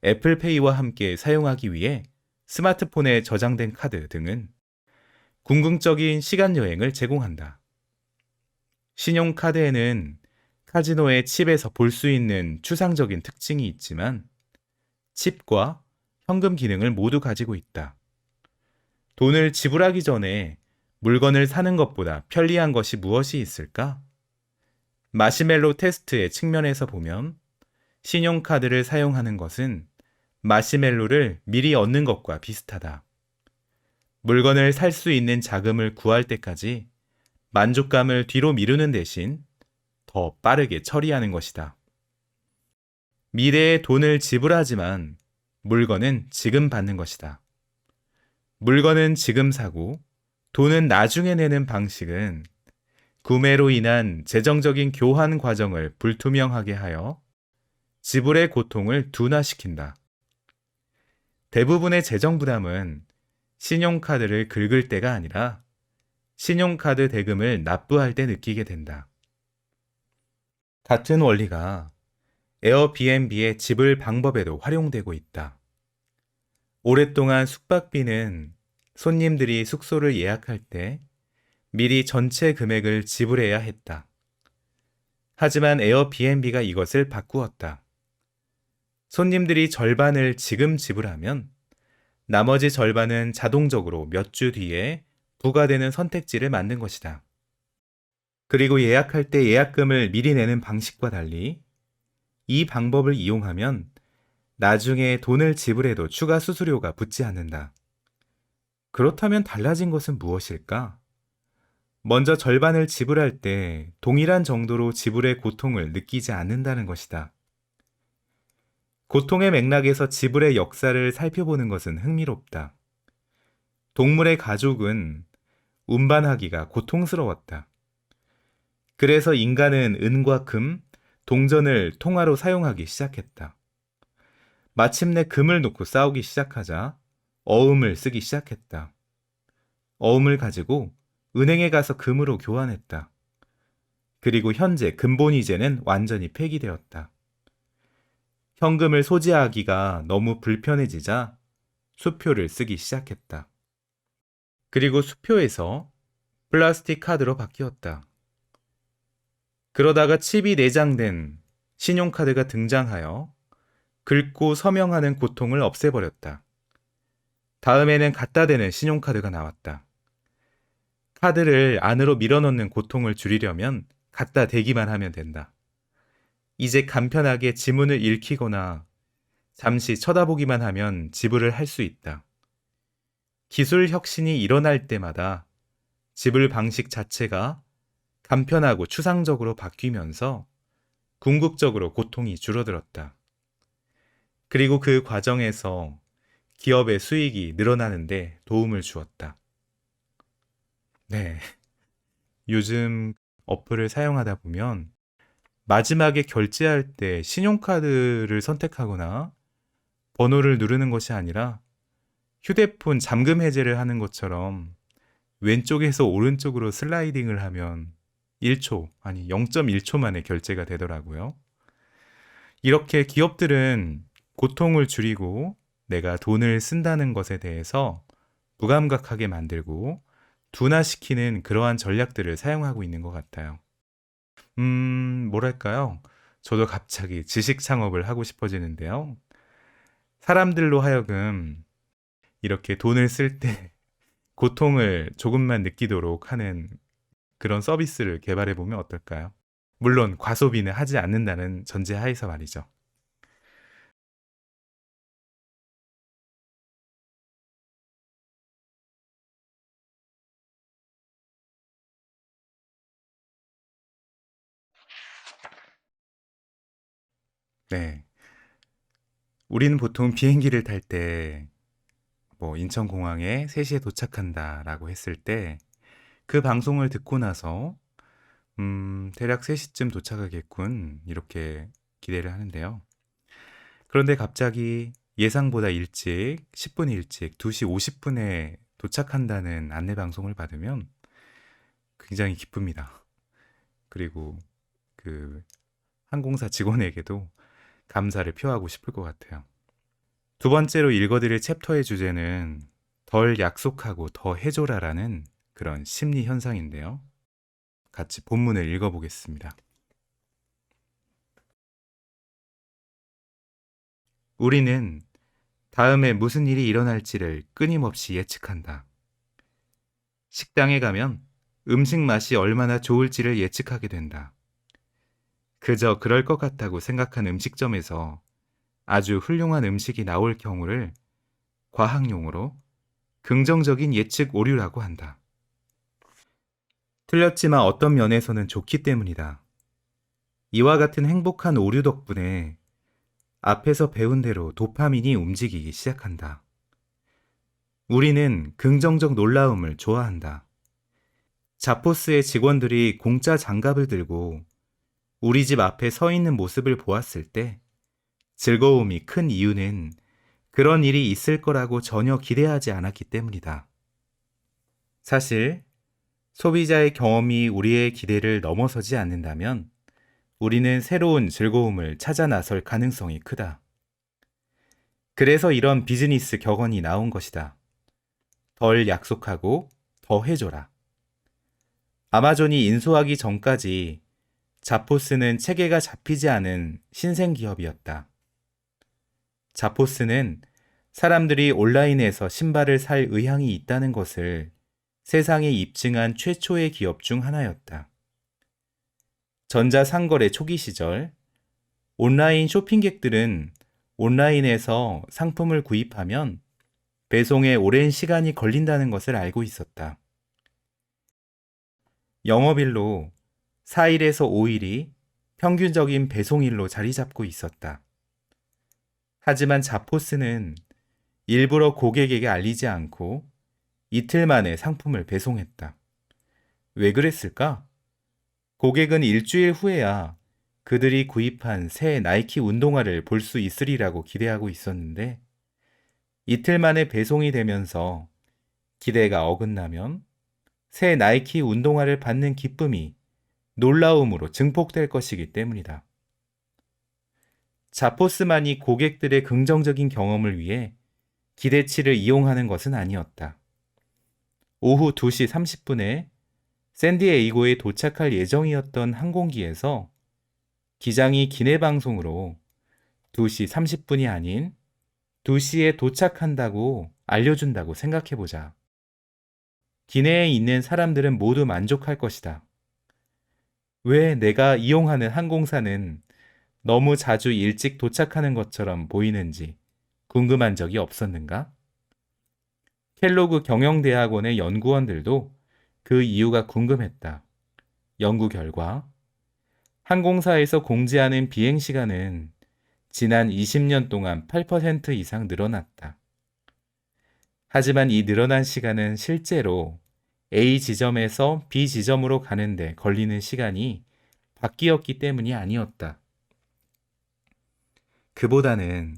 애플페이와 함께 사용하기 위해 스마트폰에 저장된 카드 등은 궁극적인 시간여행을 제공한다. 신용카드에는 카지노의 칩에서 볼 수 있는 추상적인 특징이 있지만 칩과 현금 기능을 모두 가지고 있다. 돈을 지불하기 전에 물건을 사는 것보다 편리한 것이 무엇이 있을까? 마시멜로 테스트의 측면에서 보면 신용카드를 사용하는 것은 마시멜로를 미리 얻는 것과 비슷하다. 물건을 살 수 있는 자금을 구할 때까지 만족감을 뒤로 미루는 대신 더 빠르게 처리하는 것이다. 미래에 돈을 지불하지만 물건은 지금 받는 것이다. 물건은 지금 사고 돈은 나중에 내는 방식은 구매로 인한 재정적인 교환 과정을 불투명하게 하여 지불의 고통을 둔화시킨다. 대부분의 재정 부담은 신용카드를 긁을 때가 아니라 신용카드 대금을 납부할 때 느끼게 된다. 같은 원리가 에어비앤비의 지불 방법에도 활용되고 있다. 오랫동안 숙박비는 손님들이 숙소를 예약할 때 미리 전체 금액을 지불해야 했다. 하지만 에어비앤비가 이것을 바꾸었다. 손님들이 절반을 지금 지불하면 나머지 절반은 자동적으로 몇 주 뒤에 부과되는 선택지를 만든 것이다. 그리고 예약할 때 예약금을 미리 내는 방식과 달리 이 방법을 이용하면 나중에 돈을 지불해도 추가 수수료가 붙지 않는다. 그렇다면 달라진 것은 무엇일까? 먼저 절반을 지불할 때 동일한 정도로 지불의 고통을 느끼지 않는다는 것이다. 고통의 맥락에서 지불의 역사를 살펴보는 것은 흥미롭다. 동물의 가족은 운반하기가 고통스러웠다. 그래서 인간은 은과 금, 동전을 통화로 사용하기 시작했다. 마침내 금을 놓고 싸우기 시작하자 어음을 쓰기 시작했다. 어음을 가지고 은행에 가서 금으로 교환했다. 그리고 현재 금본위제는 완전히 폐기되었다. 현금을 소지하기가 너무 불편해지자 수표를 쓰기 시작했다. 그리고 수표에서 플라스틱 카드로 바뀌었다. 그러다가 칩이 내장된 신용카드가 등장하여 긁고 서명하는 고통을 없애버렸다. 다음에는 갖다 대는 신용카드가 나왔다. 카드를 안으로 밀어넣는 고통을 줄이려면 갖다 대기만 하면 된다. 이제 간편하게 지문을 읽히거나 잠시 쳐다보기만 하면 지불을 할 수 있다. 기술 혁신이 일어날 때마다 지불 방식 자체가 간편하고 추상적으로 바뀌면서 궁극적으로 고통이 줄어들었다. 그리고 그 과정에서 기업의 수익이 늘어나는데 도움을 주었다. 네. 요즘 어플을 사용하다 보면 마지막에 결제할 때 신용카드를 선택하거나 번호를 누르는 것이 아니라 휴대폰 잠금 해제를 하는 것처럼 왼쪽에서 오른쪽으로 슬라이딩을 하면 1초, 아니 0.1초 만에 결제가 되더라고요. 이렇게 기업들은 고통을 줄이고 내가 돈을 쓴다는 것에 대해서 무감각하게 만들고 둔화시키는 그러한 전략들을 사용하고 있는 것 같아요. 뭐랄까요? 저도 갑자기 지식 창업을 하고 싶어지는데요. 사람들로 하여금 이렇게 돈을 쓸 때 고통을 조금만 느끼도록 하는 그런 서비스를 개발해 보면 어떨까요? 물론 과소비는 하지 않는다는 전제 하에서 말이죠. 네. 우리는 보통 비행기를 탈 때 인천공항에 3시에 도착한다라고 했을 때 그 방송을 듣고 나서 대략 3시쯤 도착하겠군 이렇게 기대를 하는데요. 그런데 갑자기 예상보다 일찍 10분 일찍 2시 50분에 도착한다는 안내 방송을 받으면 굉장히 기쁩니다. 그리고 그 항공사 직원에게도 감사를 표하고 싶을 것 같아요. 두 번째로 읽어드릴 챕터의 주제는 덜 약속하고 더 해줘라라는 그런 심리 현상인데요. 같이 본문을 읽어보겠습니다. 우리는 다음에 무슨 일이 일어날지를 끊임없이 예측한다. 식당에 가면 음식 맛이 얼마나 좋을지를 예측하게 된다. 그저 그럴 것 같다고 생각한 음식점에서 아주 훌륭한 음식이 나올 경우를 과학용어로 긍정적인 예측 오류라고 한다. 틀렸지만 어떤 면에서는 좋기 때문이다. 이와 같은 행복한 오류 덕분에 앞에서 배운 대로 도파민이 움직이기 시작한다. 우리는 긍정적 놀라움을 좋아한다. 자포스의 직원들이 공짜 장갑을 들고 우리 집 앞에 서 있는 모습을 보았을 때 즐거움이 큰 이유는 그런 일이 있을 거라고 전혀 기대하지 않았기 때문이다. 사실 소비자의 경험이 우리의 기대를 넘어서지 않는다면 우리는 새로운 즐거움을 찾아 나설 가능성이 크다. 그래서 이런 비즈니스 격언이 나온 것이다. 덜 약속하고 더 해줘라. 아마존이 인수하기 전까지 자포스는 체계가 잡히지 않은 신생기업이었다. 자포스는 사람들이 온라인에서 신발을 살 의향이 있다는 것을 세상에 입증한 최초의 기업 중 하나였다. 전자상거래 초기 시절 온라인 쇼핑객들은 온라인에서 상품을 구입하면 배송에 오랜 시간이 걸린다는 것을 알고 있었다. 영업일로 4일에서 5일이 평균적인 배송일로 자리 잡고 있었다. 하지만 자포스는 일부러 고객에게 알리지 않고 이틀 만에 상품을 배송했다. 왜 그랬을까? 고객은 일주일 후에야 그들이 구입한 새 나이키 운동화를 볼 수 있으리라고 기대하고 있었는데 이틀 만에 배송이 되면서 기대가 어긋나면 새 나이키 운동화를 받는 기쁨이 놀라움으로 증폭될 것이기 때문이다. 자포스만이 고객들의 긍정적인 경험을 위해 기대치를 이용하는 것은 아니었다. 오후 2시 30분에 샌디에이고에 도착할 예정이었던 항공기에서 기장이 기내 방송으로 2시 30분이 아닌 2시에 도착한다고 알려준다고 생각해보자. 기내에 있는 사람들은 모두 만족할 것이다. 왜 내가 이용하는 항공사는 너무 자주 일찍 도착하는 것처럼 보이는지 궁금한 적이 없었는가? 켈로그 경영대학원의 연구원들도 그 이유가 궁금했다. 연구 결과 항공사에서 공지하는 비행 시간은 지난 20년 동안 8% 이상 늘어났다. 하지만 이 늘어난 시간은 실제로 A 지점에서 B 지점으로 가는데 걸리는 시간이 바뀌었기 때문이 아니었다. 그보다는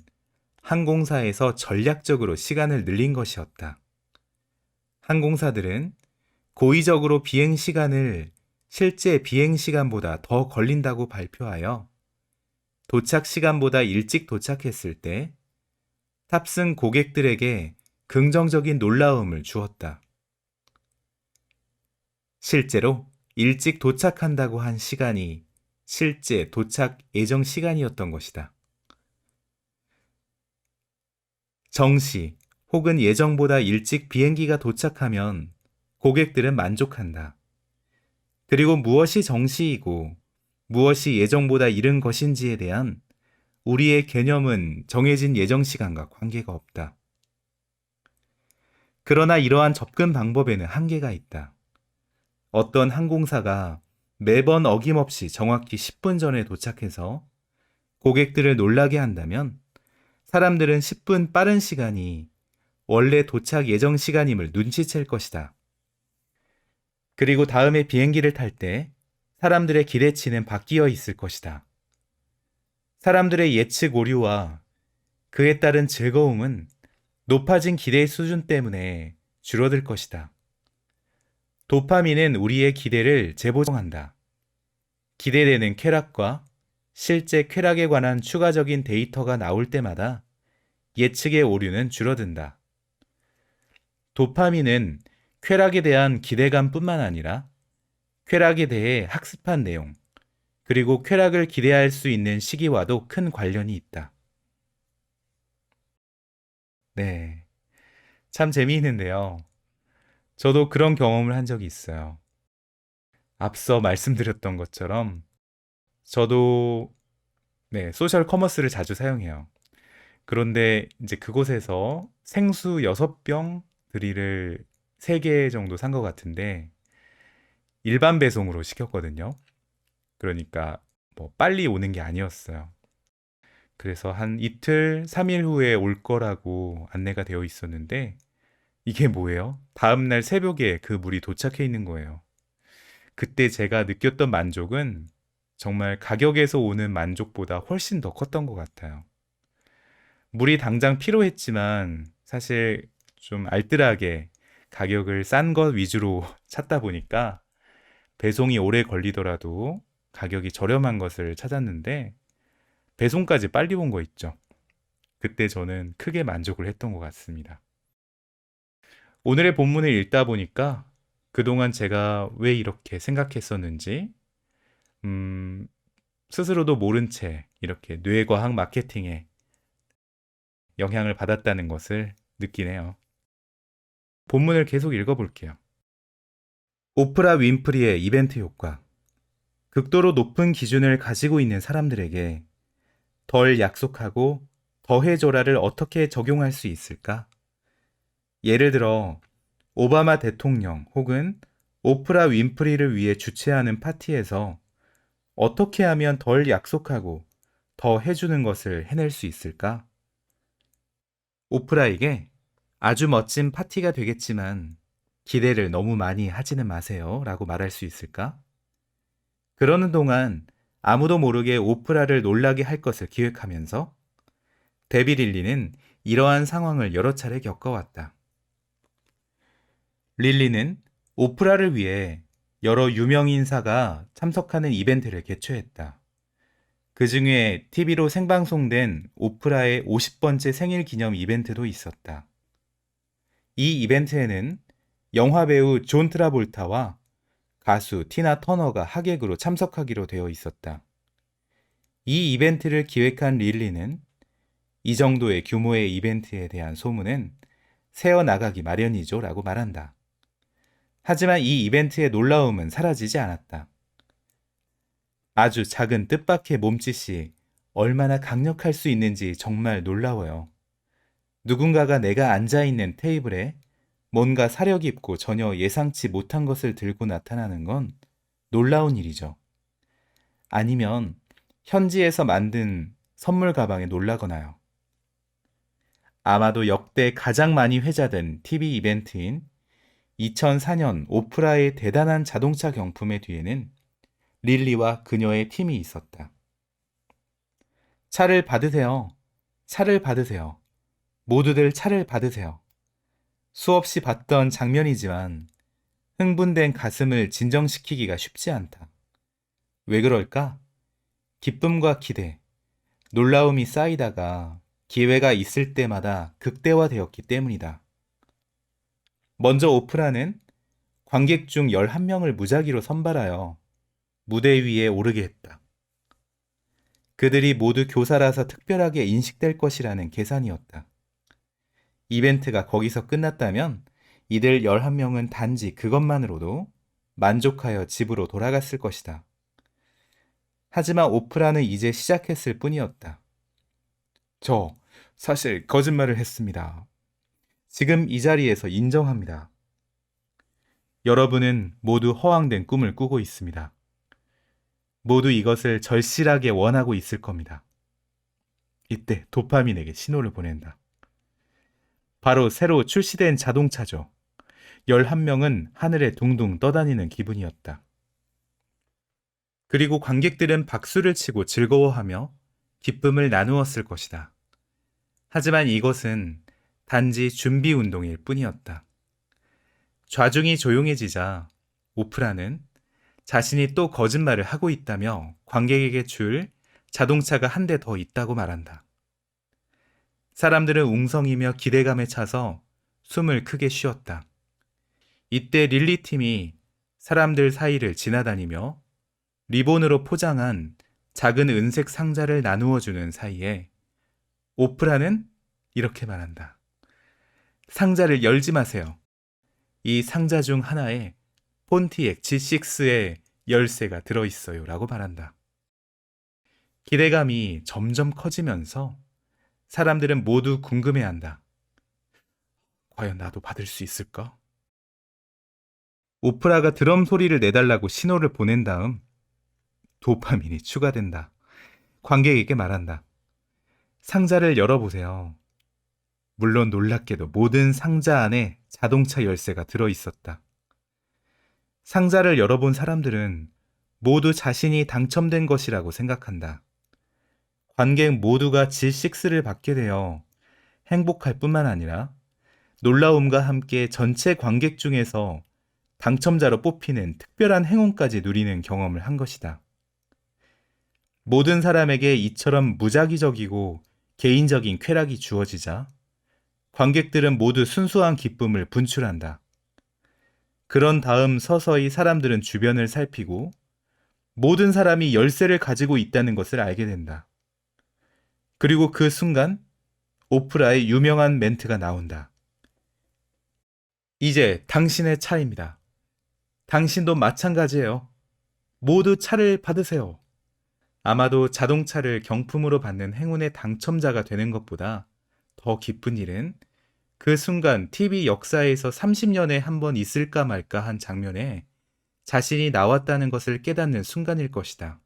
항공사에서 전략적으로 시간을 늘린 것이었다. 항공사들은 고의적으로 비행 시간을 실제 비행 시간보다 더 걸린다고 발표하여 도착 시간보다 일찍 도착했을 때 탑승 고객들에게 긍정적인 놀라움을 주었다. 실제로 일찍 도착한다고 한 시간이 실제 도착 예정 시간이었던 것이다. 정시 혹은 예정보다 일찍 비행기가 도착하면 고객들은 만족한다. 그리고 무엇이 정시이고 무엇이 예정보다 이른 것인지에 대한 우리의 개념은 정해진 예정 시간과 관계가 없다. 그러나 이러한 접근 방법에는 한계가 있다. 어떤 항공사가 매번 어김없이 정확히 10분 전에 도착해서 고객들을 놀라게 한다면 사람들은 10분 빠른 시간이 원래 도착 예정 시간임을 눈치챌 것이다. 그리고 다음에 비행기를 탈 때 사람들의 기대치는 바뀌어 있을 것이다. 사람들의 예측 오류와 그에 따른 즐거움은 높아진 기대 수준 때문에 줄어들 것이다. 도파민은 우리의 기대를 재보정한다. 기대되는 쾌락과 실제 쾌락에 관한 추가적인 데이터가 나올 때마다 예측의 오류는 줄어든다. 도파민은 쾌락에 대한 기대감뿐만 아니라 쾌락에 대해 학습한 내용, 그리고 쾌락을 기대할 수 있는 시기와도 큰 관련이 있다. 네, 참 재미있는데요. 저도 그런 경험을 한 적이 있어요. 앞서 말씀드렸던 것처럼 저도 소셜 커머스를 자주 사용해요. 그런데 이제 그곳에서 생수 6병 드릴을 3개 정도 산 것 같은데 일반 배송으로 시켰거든요. 그러니까 뭐 빨리 오는 게 아니었어요. 그래서 한 이틀, 3일 후에 올 거라고 안내가 되어 있었는데 이게 뭐예요? 다음날 새벽에 그 물이 도착해 있는 거예요. 그때 제가 느꼈던 만족은 정말 가격에서 오는 만족보다 훨씬 더 컸던 것 같아요. 물이 당장 필요했지만 사실 좀 알뜰하게 가격을 싼 것 위주로 찾다 보니까 배송이 오래 걸리더라도 가격이 저렴한 것을 찾았는데 배송까지 빨리 온 거 있죠. 그때 저는 크게 만족을 했던 것 같습니다. 오늘의 본문을 읽다 보니까 그동안 제가 왜 이렇게 생각했었는지, 스스로도 모른 채 이렇게 뇌과학 마케팅에 영향을 받았다는 것을 느끼네요. 본문을 계속 읽어볼게요. 오프라 윈프리의 이벤트 효과. 극도로 높은 기준을 가지고 있는 사람들에게 덜 약속하고 더 해줘라를 어떻게 적용할 수 있을까? 예를 들어 오바마 대통령 혹은 오프라 윈프리를 위해 주최하는 파티에서 어떻게 하면 덜 약속하고 더 해주는 것을 해낼 수 있을까? 오프라에게 아주 멋진 파티가 되겠지만 기대를 너무 많이 하지는 마세요. 라고 말할 수 있을까? 그러는 동안 아무도 모르게 오프라를 놀라게 할 것을 기획하면서 데비 릴리는 이러한 상황을 여러 차례 겪어왔다. 릴리는 오프라를 위해 여러 유명 인사가 참석하는 이벤트를 개최했다. 그 중에 TV로 생방송된 오프라의 50번째 생일 기념 이벤트도 있었다. 이 이벤트에는 영화 배우 존 트라볼타와 가수 티나 터너가 하객으로 참석하기로 되어 있었다. 이 이벤트를 기획한 릴리는 이 정도의 규모의 이벤트에 대한 소문은 새어나가기 마련이죠 라고 말한다. 하지만 이 이벤트의 놀라움은 사라지지 않았다. 아주 작은 뜻밖의 몸짓이 얼마나 강력할 수 있는지 정말 놀라워요. 누군가가 내가 앉아있는 테이블에 뭔가 사려 깊고 전혀 예상치 못한 것을 들고 나타나는 건 놀라운 일이죠. 아니면 현지에서 만든 선물 가방에 놀라거나요. 아마도 역대 가장 많이 회자된 TV 이벤트인 2004년 오프라의 대단한 자동차 경품의 뒤에는 릴리와 그녀의 팀이 있었다. 차를 받으세요. 차를 받으세요. 모두들 차를 받으세요. 수없이 봤던 장면이지만 흥분된 가슴을 진정시키기가 쉽지 않다. 왜 그럴까? 기쁨과 기대, 놀라움이 쌓이다가 기회가 있을 때마다 극대화되었기 때문이다. 먼저 오프라는 관객 중 11명을 무작위로 선발하여 무대 위에 오르게 했다. 그들이 모두 교사라서 특별하게 인식될 것이라는 계산이었다. 이벤트가 거기서 끝났다면 이들 11명은 단지 그것만으로도 만족하여 집으로 돌아갔을 것이다. 하지만 오프라는 이제 시작했을 뿐이었다. 저 사실 거짓말을 했습니다. 지금 이 자리에서 인정합니다. 여러분은 모두 허황된 꿈을 꾸고 있습니다. 모두 이것을 절실하게 원하고 있을 겁니다. 이때 도파민에게 신호를 보낸다. 바로 새로 출시된 자동차죠. 11명은 하늘에 둥둥 떠다니는 기분이었다. 그리고 관객들은 박수를 치고 즐거워하며 기쁨을 나누었을 것이다. 하지만 이것은 단지 준비 운동일 뿐이었다. 좌중이 조용해지자 오프라는 자신이 또 거짓말을 하고 있다며 관객에게 줄 자동차가 한 대 더 있다고 말한다. 사람들은 웅성이며 기대감에 차서 숨을 크게 쉬었다. 이때 릴리 팀이 사람들 사이를 지나다니며 리본으로 포장한 작은 은색 상자를 나누어주는 사이에 오프라는 이렇게 말한다. 상자를 열지 마세요. 이 상자 중 하나에 폰티액 G6의 열쇠가 들어있어요 라고 말한다. 기대감이 점점 커지면서 사람들은 모두 궁금해한다. 과연 나도 받을 수 있을까? 오프라가 드럼 소리를 내달라고 신호를 보낸 다음 도파민이 추가된다. 관객에게 말한다. 상자를 열어보세요. 물론 놀랍게도 모든 상자 안에 자동차 열쇠가 들어있었다. 상자를 열어본 사람들은 모두 자신이 당첨된 것이라고 생각한다. 관객 모두가 G6를 받게 되어 행복할 뿐만 아니라 놀라움과 함께 전체 관객 중에서 당첨자로 뽑히는 특별한 행운까지 누리는 경험을 한 것이다. 모든 사람에게 이처럼 무작위적이고 개인적인 쾌락이 주어지자 관객들은 모두 순수한 기쁨을 분출한다. 그런 다음 서서히 사람들은 주변을 살피고 모든 사람이 열쇠를 가지고 있다는 것을 알게 된다. 그리고 그 순간 오프라의 유명한 멘트가 나온다. 이제 당신의 차례입니다. 당신도 마찬가지예요. 모두 차를 받으세요. 아마도 자동차를 경품으로 받는 행운의 당첨자가 되는 것보다 더 기쁜 일은 그 순간 TV 역사에서 30년에 한 번 있을까 말까 한 장면에 자신이 나왔다는 것을 깨닫는 순간일 것이다.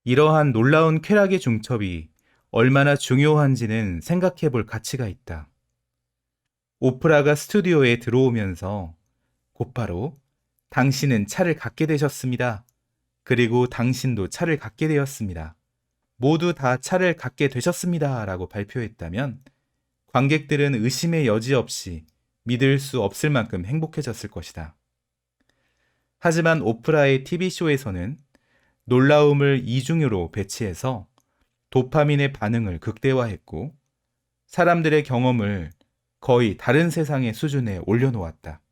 이러한 놀라운 쾌락의 중첩이 얼마나 중요한지는 생각해 볼 가치가 있다. 오프라가 스튜디오에 들어오면서 곧바로 당신은 차를 갖게 되셨습니다. 그리고 당신도 차를 갖게 되었습니다. 모두 다 차를 갖게 되셨습니다. 라고 발표했다면 관객들은 의심의 여지 없이 믿을 수 없을 만큼 행복해졌을 것이다. 하지만 오프라의 TV쇼에서는 놀라움을 이중으로 배치해서 도파민의 반응을 극대화했고 사람들의 경험을 거의 다른 세상의 수준에 올려놓았다.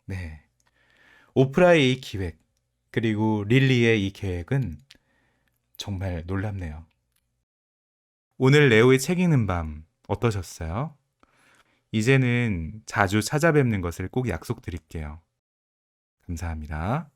네. 오프라의 이 기획, 그리고 릴리의 이 계획은 정말 놀랍네요. 오늘 레오의 책 읽는 밤 어떠셨어요? 이제는 자주 찾아뵙는 것을 꼭 약속드릴게요. 감사합니다.